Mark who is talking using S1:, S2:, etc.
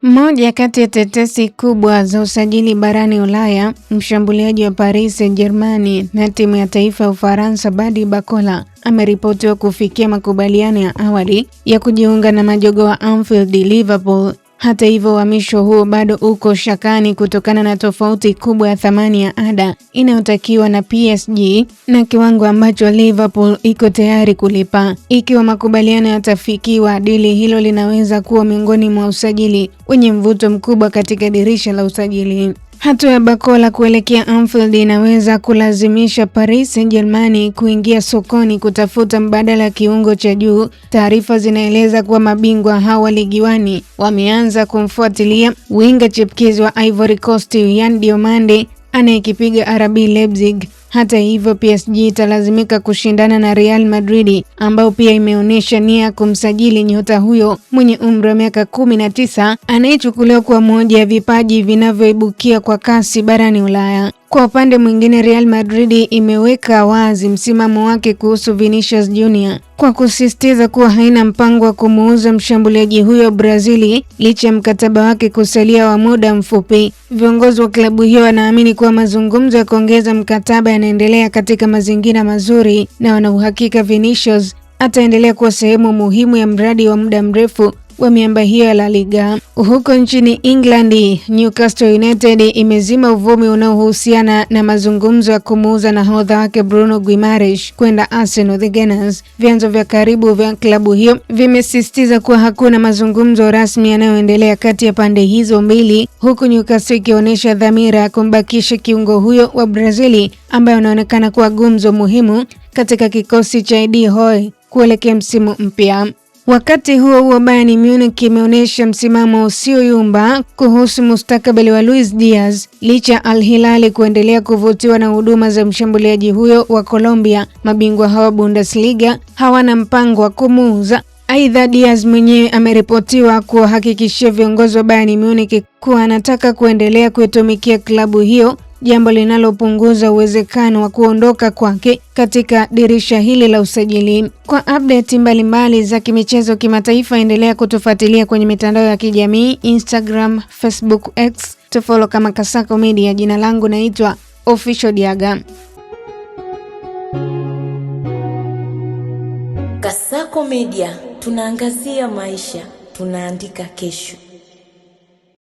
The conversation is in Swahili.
S1: Mmoja kati ya tetesi kubwa za usajili barani Ulaya, mshambuliaji wa Paris Saint-Germain na timu ya taifa ya Ufaransa Badi Bakola ameripotiwa kufikia makubaliano ya awali ya kujiunga na majogoo wa Anfield Liverpool. Hata hivyo, uhamisho huo bado uko shakani kutokana na tofauti kubwa ya thamani ya ada inayotakiwa na PSG na kiwango ambacho Liverpool iko tayari kulipa. Ikiwa makubaliano yatafikiwa, dili hilo linaweza kuwa miongoni mwa usajili wenye mvuto mkubwa katika dirisha la usajili. Hatua ya Bakola kuelekea Anfield inaweza kulazimisha Paris Saint-Germain kuingia sokoni kutafuta mbadala ya kiungo cha juu. Taarifa zinaeleza kuwa mabingwa hawa ligi wani wameanza kumfuatilia winga chipkizi wa Ivory Coast Yan Diomande anayekipiga RB Leipzig. Hata hivyo, PSG italazimika kushindana na Real Madrid ambao pia imeonyesha nia kumsajili nyota huyo mwenye umri wa miaka 19 anayechukuliwa kuwa moja ya vipaji vinavyoibukia kwa kasi barani Ulaya. Kwa upande mwingine, Real Madrid imeweka wazi msimamo wake kuhusu Vinicius Junior kwa kusisitiza kuwa haina mpango wa kumuuza mshambuliaji huyo Brazili licha ya mkataba wake kusalia wa muda mfupi. Viongozi wa klabu hiyo wanaamini kuwa mazungumzo ya kuongeza mkataba yanaendelea katika mazingira mazuri na wana uhakika Vinicius ataendelea kuwa sehemu muhimu ya mradi wa muda mrefu wa miamba hiyo ya La Liga. Huko nchini England, Newcastle United imezima uvumi unaohusiana na mazungumzo ya kumuuza nahodha wake Bruno Guimaraes kwenda Arsenal the Gunners. Vyanzo vya karibu vya klabu hiyo vimesisitiza kuwa hakuna mazungumzo rasmi yanayoendelea kati ya pande hizo mbili, huku Newcastle ikionyesha dhamira ya kumbakisha kiungo huyo wa Brazili ambaye anaonekana kuwa gumzo muhimu katika kikosi cha Eddie Howe kuelekea msimu mpya. Wakati huo huo, Bayern Munich imeonyesha msimamo usioyumba kuhusu mustakabali wa Luis Diaz licha Al Hilal kuendelea kuvutiwa na huduma za mshambuliaji huyo wa Colombia. Mabingwa hawa Bundesliga hawana mpango wa kumuuza. Aidha, Diaz mwenyewe ameripotiwa kuhakikishia viongozi wa Bayern Munich kuwa anataka kuendelea kuitumikia klabu hiyo, jambo linalopunguza uwezekano wa kuondoka kwake katika dirisha hili la usajili. Kwa update mbalimbali za kimichezo kimataifa, endelea kutufuatilia kwenye mitandao ya kijamii Instagram, Facebook, X, tufollow kama Kasako Media. Jina langu naitwa Official Diaga.
S2: Kasako Media, tunaangazia maisha, tunaandika kesho.